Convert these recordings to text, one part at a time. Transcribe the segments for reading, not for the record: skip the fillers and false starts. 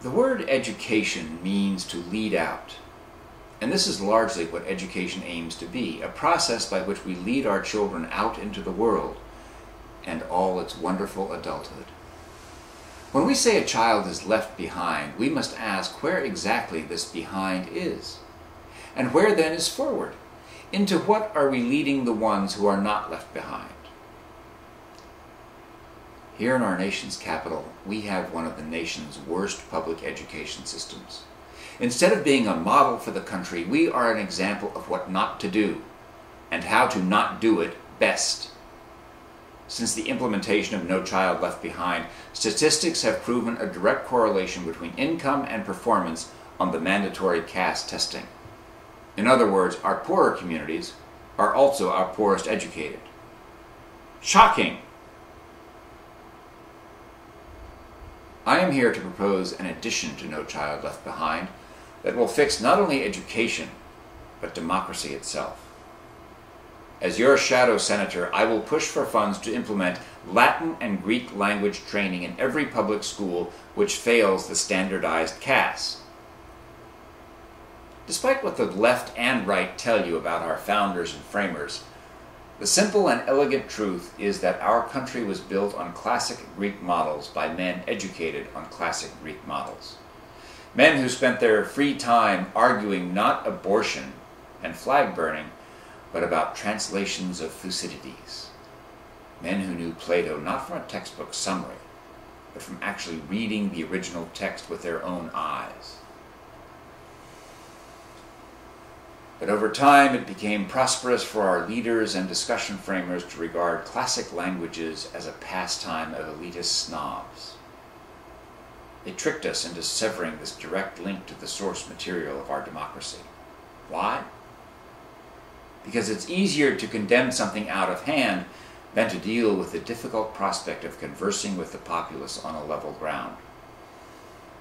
The word education means to lead out. And this is largely what education aims to be, a process by which we lead our children out into the world and all its wonderful adulthood. When we say a child is left behind, we must ask where exactly this behind is. And where then is forward? Into what are we leading the ones who are not left behind? Here in our nation's capital, we have one of the nation's worst public education systems. Instead of being a model for the country, we are an example of what not to do and how to not do it best. Since the implementation of No Child Left Behind, statistics have proven a direct correlation between income and performance on the mandatory caste testing. In other words, our poorer communities are also our poorest educated. Shocking! I am here to propose an addition to No Child Left Behind that will fix not only education, but democracy itself. As your shadow senator, I will push for funds to implement Latin and Greek language training in every public school which fails the standardized castes. Despite what the left and right tell you about our founders and framers, the simple and elegant truth is that our country was built on classic Greek models by men educated on classic Greek models. Men who spent their free time arguing not abortion and flag burning, but about translations of Thucydides. Men who knew Plato not from a textbook summary, but from actually reading the original text with their own eyes. But over time, it became prosperous for our leaders and discussion framers to regard classic languages as a pastime of elitist snobs. They tricked us into severing this direct link to the source material of our democracy. Why? Because it's easier to condemn something out of hand than to deal with the difficult prospect of conversing with the populace on a level ground.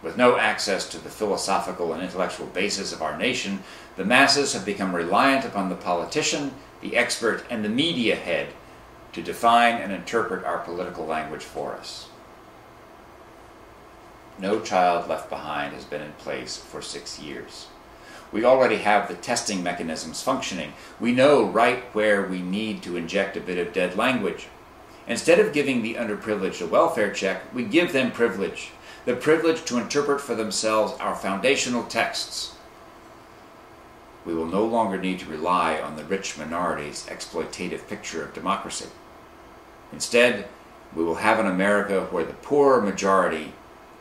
With no access to the philosophical and intellectual basis of our nation, the masses have become reliant upon the politician, the expert, and the media head to define and interpret our political language for us. No Child Left Behind has been in place for 6 years. We already have the testing mechanisms functioning. We know right where we need to inject a bit of dead language. Instead of giving the underprivileged a welfare check, we give them privilege. The privilege to interpret for themselves our foundational texts. We will no longer need to rely on the rich minority's exploitative picture of democracy. Instead, we will have an America where the poorer majority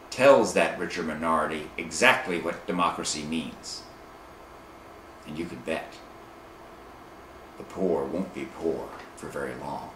tells that richer minority exactly what democracy means. And you can bet the poor won't be poor for very long.